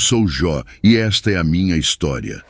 Sou Jó, e esta é a minha história.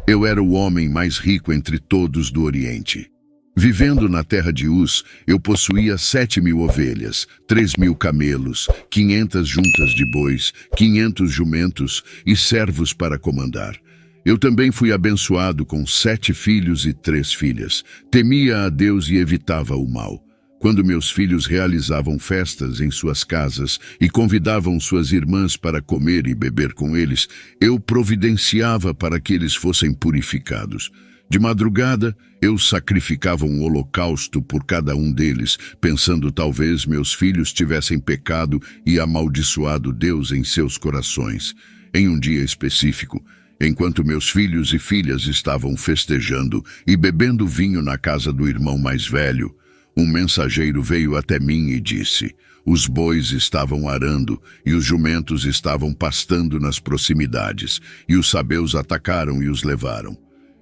Eu era o homem mais rico entre todos do Oriente. Vivendo na terra de Uz, eu possuía 7.000 ovelhas, 3.000 camelos, 500 juntas de bois, 500 jumentos e servos para comandar. Eu também fui abençoado com 7 filhos e 3 filhas. Temia a Deus e evitava o mal. Quando meus filhos realizavam festas em suas casas e convidavam suas irmãs para comer e beber com eles, eu providenciava para que eles fossem purificados. De madrugada, eu sacrificava um holocausto por cada um deles, pensando talvez meus filhos tivessem pecado e amaldiçoado Deus em seus corações. Em um dia específico, enquanto meus filhos e filhas estavam festejando e bebendo vinho na casa do irmão mais velho, um mensageiro veio até mim e disse: os bois estavam arando e os jumentos estavam pastando nas proximidades, e os sabeus atacaram e os levaram.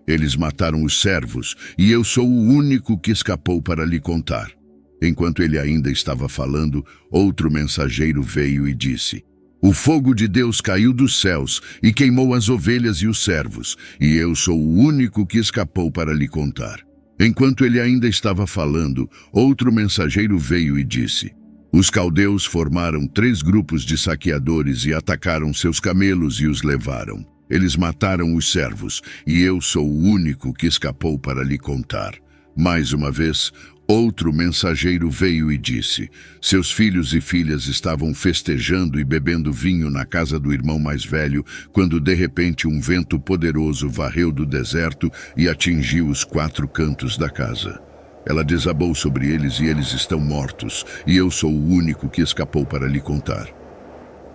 Eles mataram os servos, e eu sou o único que escapou para lhe contar. Enquanto ele ainda estava falando, outro mensageiro veio e disse: o fogo de Deus caiu dos céus e queimou as ovelhas e os servos, e eu sou o único que escapou para lhe contar. Enquanto ele ainda estava falando, outro mensageiro veio e disse: os caldeus formaram 3 grupos de saqueadores e atacaram seus camelos e os levaram. Eles mataram os servos, e eu sou o único que escapou para lhe contar. Mais uma vez, outro mensageiro veio e disse: seus filhos e filhas estavam festejando e bebendo vinho na casa do irmão mais velho, quando de repente um vento poderoso varreu do deserto e atingiu os 4 cantos da casa. Ela desabou sobre eles e eles estão mortos, e eu sou o único que escapou para lhe contar.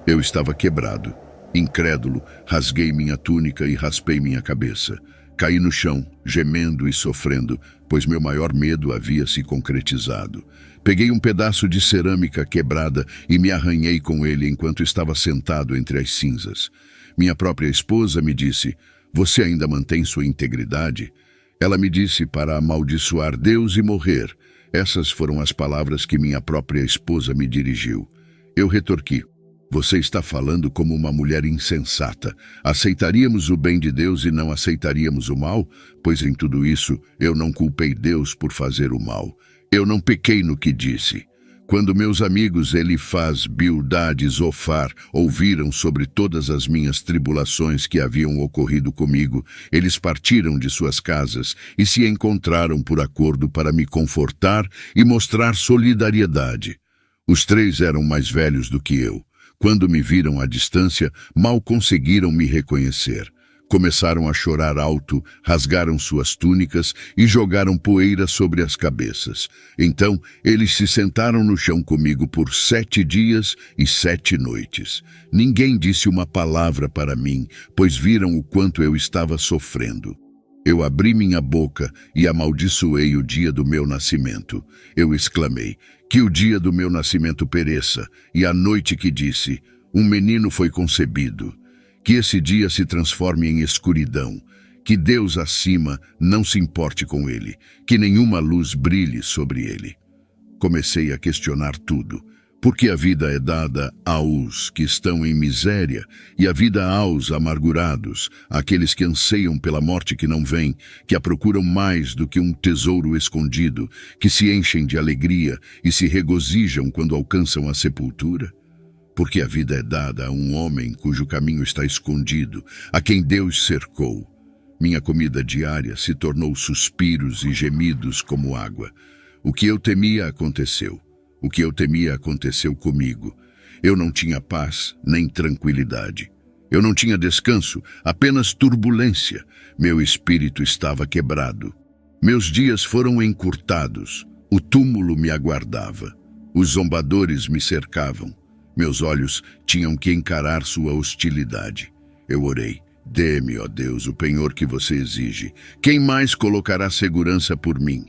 Eu estava quebrado. Incrédulo, rasguei minha túnica e raspei minha cabeça. Caí no chão, gemendo e sofrendo, pois meu maior medo havia se concretizado. Peguei um pedaço de cerâmica quebrada e me arranhei com ele enquanto estava sentado entre as cinzas. Minha própria esposa me disse: você ainda mantém sua integridade? Ela me disse para amaldiçoar Deus e morrer. Essas foram as palavras que minha própria esposa me dirigiu. Eu retorqui: você está falando como uma mulher insensata. Aceitaríamos o bem de Deus e não aceitaríamos o mal? Pois em tudo isso, eu não culpei Deus por fazer o mal. Eu não pequei no que disse. Quando meus amigos Elifaz, Bildade e Zofar ouviram sobre todas as minhas tribulações que haviam ocorrido comigo, eles partiram de suas casas e se encontraram por acordo para me confortar e mostrar solidariedade. Os 3 eram mais velhos do que eu. Quando me viram à distância, mal conseguiram me reconhecer. Começaram a chorar alto, rasgaram suas túnicas e jogaram poeira sobre as cabeças. Então, eles se sentaram no chão comigo por 7 dias e 7 noites. Ninguém disse uma palavra para mim, pois viram o quanto eu estava sofrendo. Eu abri minha boca e amaldiçoei o dia do meu nascimento. Eu exclamei: que o dia do meu nascimento pereça, e a noite que disse: um menino foi concebido. Que esse dia se transforme em escuridão. Que Deus acima não se importe com ele. Que nenhuma luz brilhe sobre ele. Comecei a questionar tudo. Porque a vida é dada aos que estão em miséria, e a vida aos amargurados, aqueles que anseiam pela morte que não vem, que a procuram mais do que um tesouro escondido, que se enchem de alegria e se regozijam quando alcançam a sepultura? Porque a vida é dada a um homem cujo caminho está escondido, a quem Deus cercou. Minha comida diária se tornou suspiros e gemidos como água. O que eu temia aconteceu. O que eu temia aconteceu comigo. Eu não tinha paz nem tranquilidade. Eu não tinha descanso, apenas turbulência. Meu espírito estava quebrado. Meus dias foram encurtados. O túmulo me aguardava. Os zombadores me cercavam. Meus olhos tinham que encarar sua hostilidade. Eu orei: dê-me, ó Deus, o penhor que você exige. Quem mais colocará segurança por mim?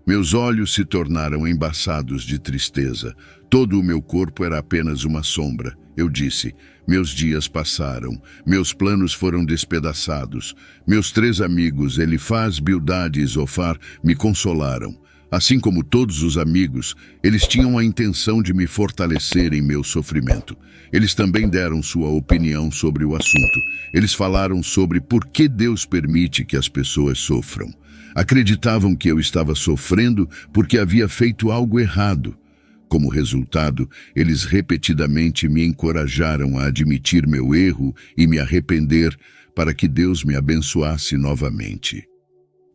Meus olhos se tornaram embaçados de tristeza. Todo o meu corpo era apenas uma sombra. Eu disse: meus dias passaram, meus planos foram despedaçados. Meus 3 amigos, Elifaz, Bildade e Zofar, me consolaram. Assim como todos os amigos, eles tinham a intenção de me fortalecer em meu sofrimento. Eles também deram sua opinião sobre o assunto. Eles falaram sobre por que Deus permite que as pessoas sofram. Acreditavam que eu estava sofrendo porque havia feito algo errado. Como resultado, eles repetidamente me encorajaram a admitir meu erro e me arrepender para que Deus me abençoasse novamente.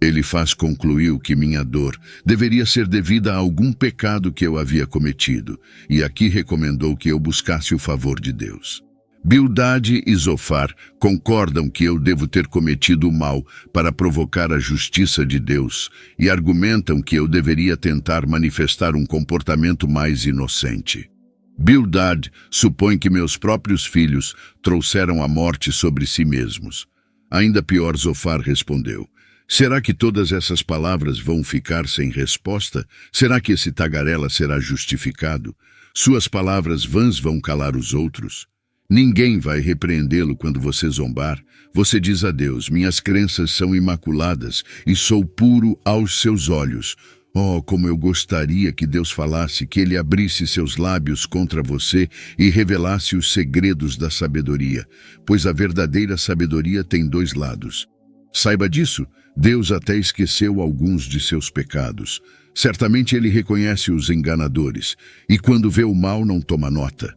Elifaz concluiu que minha dor deveria ser devida a algum pecado que eu havia cometido, e aqui recomendou que eu buscasse o favor de Deus. Bildade e Zofar concordam que eu devo ter cometido o mal para provocar a justiça de Deus e argumentam que eu deveria tentar manifestar um comportamento mais inocente. Bildad supõe que meus próprios filhos trouxeram a morte sobre si mesmos. Ainda pior, Zofar respondeu: será que todas essas palavras vão ficar sem resposta? Será que esse tagarela será justificado? Suas palavras vãs vão calar os outros? Ninguém vai repreendê-lo quando você zombar. Você diz a Deus: minhas crenças são imaculadas e sou puro aos seus olhos. Oh, como eu gostaria que Deus falasse, que Ele abrisse seus lábios contra você e revelasse os segredos da sabedoria, pois a verdadeira sabedoria tem dois lados. Saiba disso, Deus até esqueceu alguns de seus pecados. Certamente Ele reconhece os enganadores, e quando vê o mal não toma nota.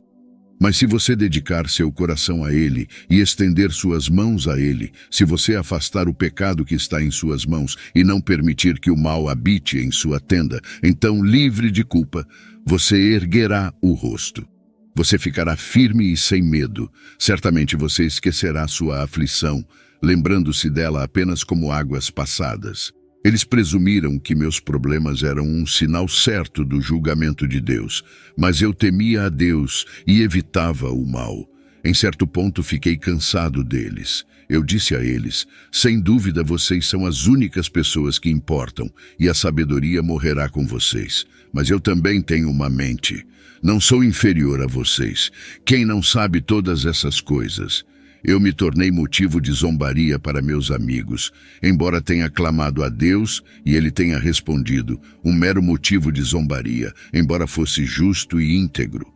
Mas se você dedicar seu coração a Ele e estender suas mãos a Ele, se você afastar o pecado que está em suas mãos e não permitir que o mal habite em sua tenda, então, livre de culpa, você erguerá o rosto. Você ficará firme e sem medo. Certamente você esquecerá sua aflição, lembrando-se dela apenas como águas passadas. Eles presumiram que meus problemas eram um sinal certo do julgamento de Deus, mas eu temia a Deus e evitava o mal. Em certo ponto fiquei cansado deles. Eu disse a eles: sem dúvida vocês são as únicas pessoas que importam, e a sabedoria morrerá com vocês. Mas eu também tenho uma mente. Não sou inferior a vocês. Quem não sabe todas essas coisas? Eu me tornei motivo de zombaria para meus amigos, embora tenha clamado a Deus e Ele tenha respondido, um mero motivo de zombaria, embora fosse justo e íntegro.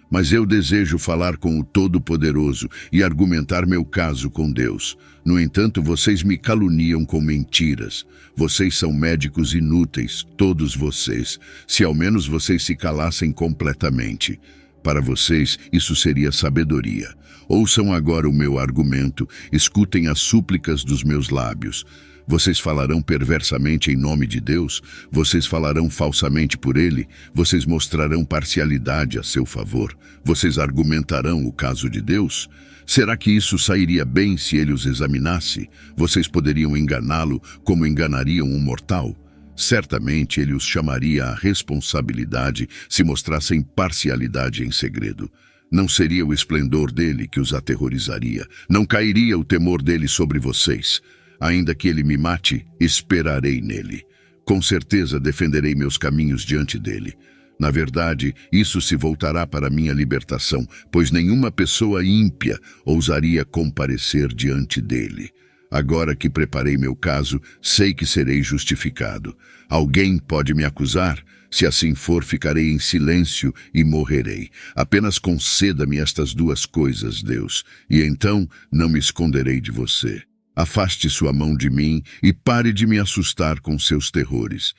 Mas eu desejo falar com o Todo-Poderoso e argumentar meu caso com Deus. No entanto, vocês me caluniam com mentiras. Vocês são médicos inúteis, todos vocês, se ao menos vocês se calassem completamente. Para vocês, isso seria sabedoria. Ouçam agora o meu argumento, escutem as súplicas dos meus lábios. Vocês falarão perversamente em nome de Deus? Vocês falarão falsamente por Ele? Vocês mostrarão parcialidade a seu favor? Vocês argumentarão o caso de Deus? Será que isso sairia bem se Ele os examinasse? Vocês poderiam enganá-lo como enganariam um mortal? Certamente Ele os chamaria à responsabilidade se mostrassem parcialidade em segredo. Não seria o esplendor dele que os aterrorizaria. Não cairia o temor dele sobre vocês. Ainda que ele me mate, esperarei nele. Com certeza defenderei meus caminhos diante dele. Na verdade, isso se voltará para minha libertação, pois nenhuma pessoa ímpia ousaria comparecer diante dele. Agora que preparei meu caso, sei que serei justificado. Alguém pode me acusar? Se assim for, ficarei em silêncio e morrerei. Apenas conceda-me estas duas coisas, Deus, e então não me esconderei de você. Afaste sua mão de mim e pare de me assustar com seus terrores.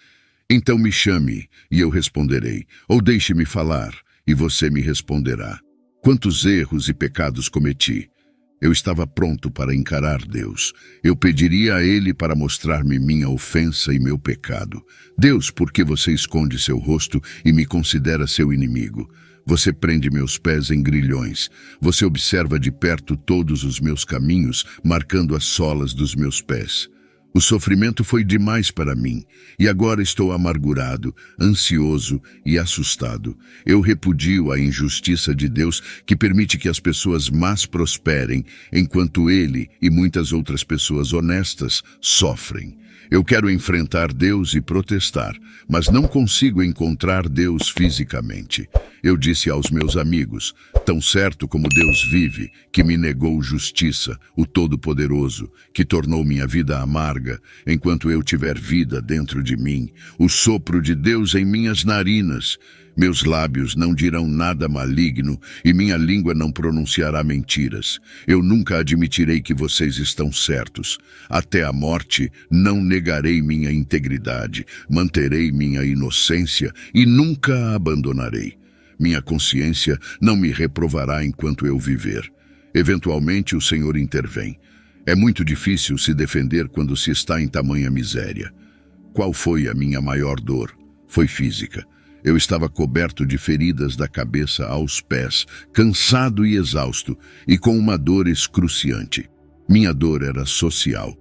Então me chame, e eu responderei, ou deixe-me falar, e você me responderá. Quantos erros e pecados cometi! Eu estava pronto para encarar Deus. Eu pediria a Ele para mostrar-me minha ofensa e meu pecado. Deus, por que você esconde seu rosto e me considera seu inimigo? Você prende meus pés em grilhões. Você observa de perto todos os meus caminhos, marcando as solas dos meus pés. O sofrimento foi demais para mim, e agora estou amargurado, ansioso e assustado. Eu repudio a injustiça de Deus que permite que as pessoas más prosperem, enquanto Ele e muitas outras pessoas honestas sofrem. Eu quero enfrentar Deus e protestar, mas não consigo encontrar Deus fisicamente. Eu disse aos meus amigos, tão certo como Deus vive, que me negou justiça, o Todo-Poderoso, que tornou minha vida amarga, enquanto eu tiver vida dentro de mim, o sopro de Deus em minhas narinas. Meus lábios não dirão nada maligno e minha língua não pronunciará mentiras. Eu nunca admitirei que vocês estão certos. Até a morte não negarei minha integridade, manterei minha inocência e nunca a abandonarei. Minha consciência não me reprovará enquanto eu viver. Eventualmente o Senhor intervém. É muito difícil se defender quando se está em tamanha miséria. Qual foi a minha maior dor? Foi física. Eu estava coberto de feridas da cabeça aos pés, cansado e exausto, e com uma dor excruciante. Minha dor era social.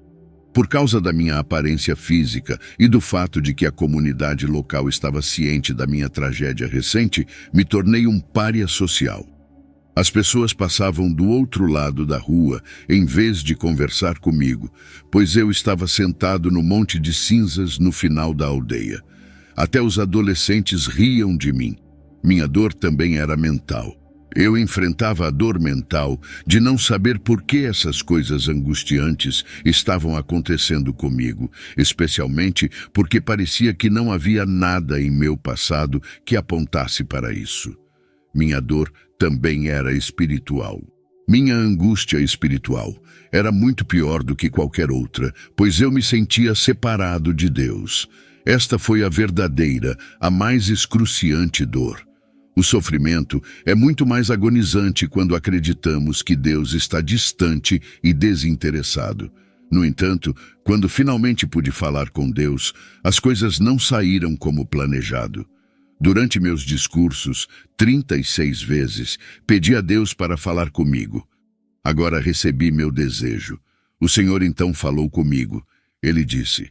Por causa da minha aparência física e do fato de que a comunidade local estava ciente da minha tragédia recente, me tornei um pária social. As pessoas passavam do outro lado da rua em vez de conversar comigo, pois eu estava sentado no monte de cinzas no final da aldeia. Até os adolescentes riam de mim. Minha dor também era mental. Eu enfrentava a dor mental de não saber por que essas coisas angustiantes estavam acontecendo comigo, especialmente porque parecia que não havia nada em meu passado que apontasse para isso. Minha dor também era espiritual. Minha angústia espiritual era muito pior do que qualquer outra, pois eu me sentia separado de Deus. Esta foi a verdadeira, a mais excruciante dor. O sofrimento é muito mais agonizante quando acreditamos que Deus está distante e desinteressado. No entanto, quando finalmente pude falar com Deus, as coisas não saíram como planejado. Durante meus discursos, 36 vezes, pedi a Deus para falar comigo. Agora recebi meu desejo. O Senhor então falou comigo. Ele disse: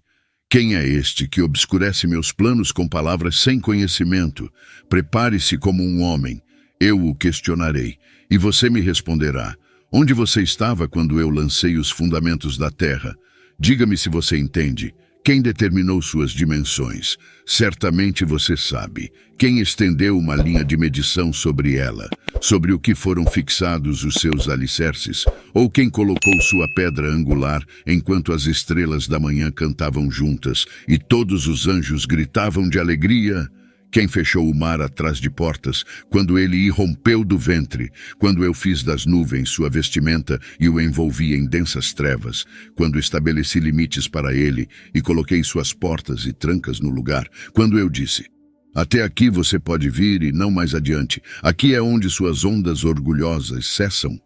quem é este que obscurece meus planos com palavras sem conhecimento? Prepare-se como um homem. Eu o questionarei, e você me responderá. Onde você estava quando eu lancei os fundamentos da terra? Diga-me se você entende. Quem determinou suas dimensões? Certamente você sabe. Quem estendeu uma linha de medição sobre ela? Sobre o que foram fixados os seus alicerces? Ou quem colocou sua pedra angular enquanto as estrelas da manhã cantavam juntas e todos os anjos gritavam de alegria? Quem fechou o mar atrás de portas, quando ele irrompeu do ventre, quando eu fiz das nuvens sua vestimenta e o envolvi em densas trevas, quando estabeleci limites para ele e coloquei suas portas e trancas no lugar, quando eu disse: até aqui você pode vir e não mais adiante, aqui é onde suas ondas orgulhosas cessam.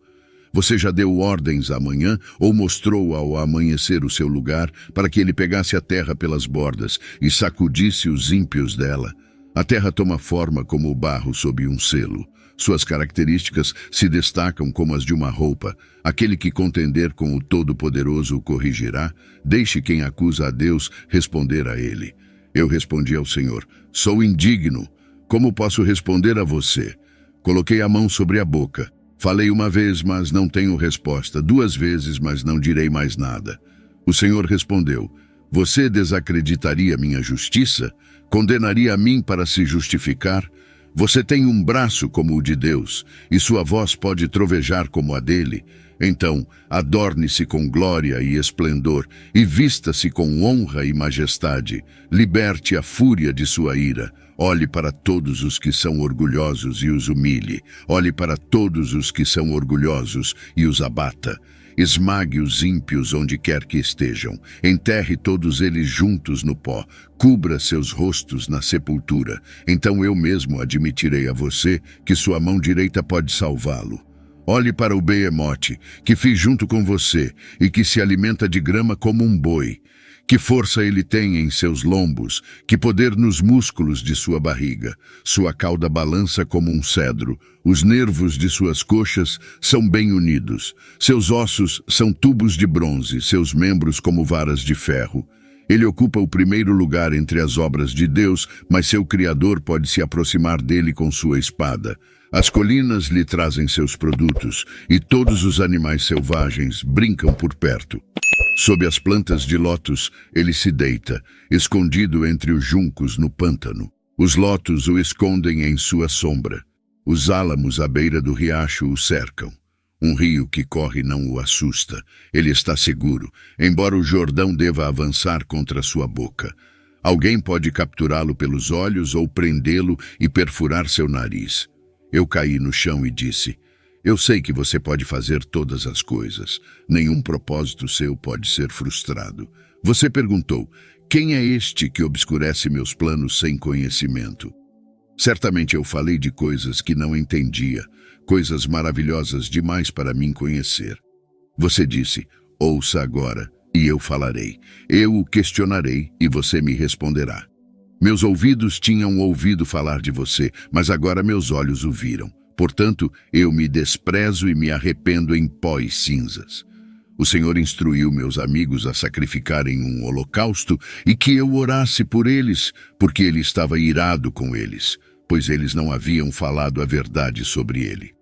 Você já deu ordens amanhã ou mostrou ao amanhecer o seu lugar para que ele pegasse a terra pelas bordas e sacudisse os ímpios dela? A terra toma forma como o barro sob um selo. Suas características se destacam como as de uma roupa. Aquele que contender com o Todo-Poderoso o corrigirá. Deixe quem acusa a Deus responder a ele. Eu respondi ao Senhor: sou indigno. Como posso responder a você? Coloquei a mão sobre a boca. Falei uma vez, mas não tenho resposta. 2 vezes, mas não direi mais nada. O Senhor respondeu: você desacreditaria minha justiça? Condenaria a mim para se justificar? Você tem um braço como o de Deus, e sua voz pode trovejar como a dele. Então, adorne-se com glória e esplendor, e vista-se com honra e majestade. Liberte a fúria de sua ira. Olhe para todos os que são orgulhosos e os humilhe. Olhe para todos os que são orgulhosos e os abata. Esmague os ímpios onde quer que estejam. Enterre todos eles juntos no pó. Cubra seus rostos na sepultura. Então eu mesmo admitirei a você que sua mão direita pode salvá-lo. Olhe para o Behemote, que fiz junto com você, e que se alimenta de grama como um boi. Que força ele tem em seus lombos, que poder nos músculos de sua barriga. Sua cauda balança como um cedro, os nervos de suas coxas são bem unidos. Seus ossos são tubos de bronze, seus membros como varas de ferro. Ele ocupa o primeiro lugar entre as obras de Deus, mas seu Criador pode se aproximar dele com sua espada. As colinas lhe trazem seus produtos, e todos os animais selvagens brincam por perto. Sob as plantas de lótus, ele se deita, escondido entre os juncos no pântano. Os lótus o escondem em sua sombra. Os álamos à beira do riacho o cercam. Um rio que corre não o assusta. Ele está seguro, embora o Jordão deva avançar contra sua boca. Alguém pode capturá-lo pelos olhos ou prendê-lo e perfurar seu nariz. Eu caí no chão e disse: eu sei que você pode fazer todas as coisas. Nenhum propósito seu pode ser frustrado. Você perguntou: quem é este que obscurece meus planos sem conhecimento? Certamente eu falei de coisas que não entendia, coisas maravilhosas demais para mim conhecer. Você disse: ouça agora, e eu falarei. Eu o questionarei, e você me responderá. Meus ouvidos tinham ouvido falar de você, mas agora meus olhos o viram. Portanto, eu me desprezo e me arrependo em pó e cinzas. O Senhor instruiu meus amigos a sacrificarem um holocausto e que eu orasse por eles, porque ele estava irado com eles, pois eles não haviam falado a verdade sobre ele.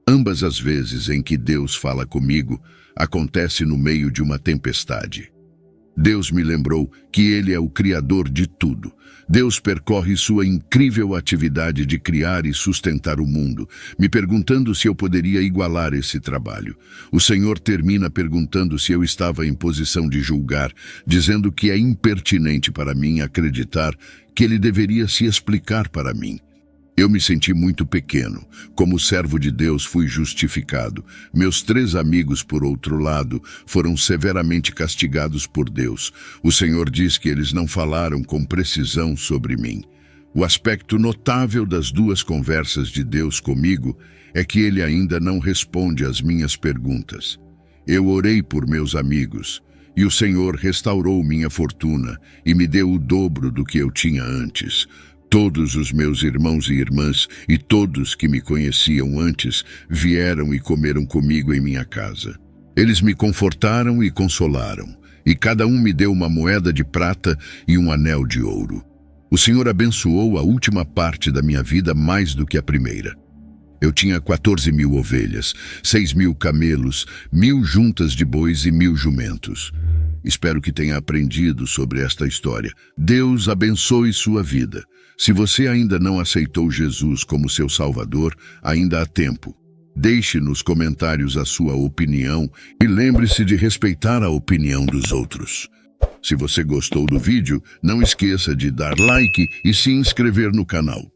Ambas as vezes em que Deus fala comigo, acontece no meio de uma tempestade. Deus me lembrou que Ele é o Criador de tudo. Deus percorre sua incrível atividade de criar e sustentar o mundo, me perguntando se eu poderia igualar esse trabalho. O Senhor termina perguntando se eu estava em posição de julgar, dizendo que é impertinente para mim acreditar que Ele deveria se explicar para mim. Eu me senti muito pequeno. Como servo de Deus, fui justificado. Meus 3 amigos, por outro lado, foram severamente castigados por Deus. O Senhor diz que eles não falaram com precisão sobre mim. O aspecto notável das 2 conversas de Deus comigo é que Ele ainda não responde às minhas perguntas. Eu orei por meus amigos, e o Senhor restaurou minha fortuna e me deu o dobro do que eu tinha antes. Todos os meus irmãos e irmãs e todos que me conheciam antes vieram e comeram comigo em minha casa. Eles me confortaram e consolaram, e cada um me deu uma moeda de prata e um anel de ouro. O Senhor abençoou a última parte da minha vida mais do que a primeira. Eu tinha 14.000 ovelhas, 6.000 camelos, 1.000 juntas de bois e 1.000 jumentos. Espero que tenha aprendido sobre esta história. Deus abençoe sua vida. Se você ainda não aceitou Jesus como seu Salvador, ainda há tempo. Deixe nos comentários a sua opinião e lembre-se de respeitar a opinião dos outros. Se você gostou do vídeo, não esqueça de dar like e se inscrever no canal.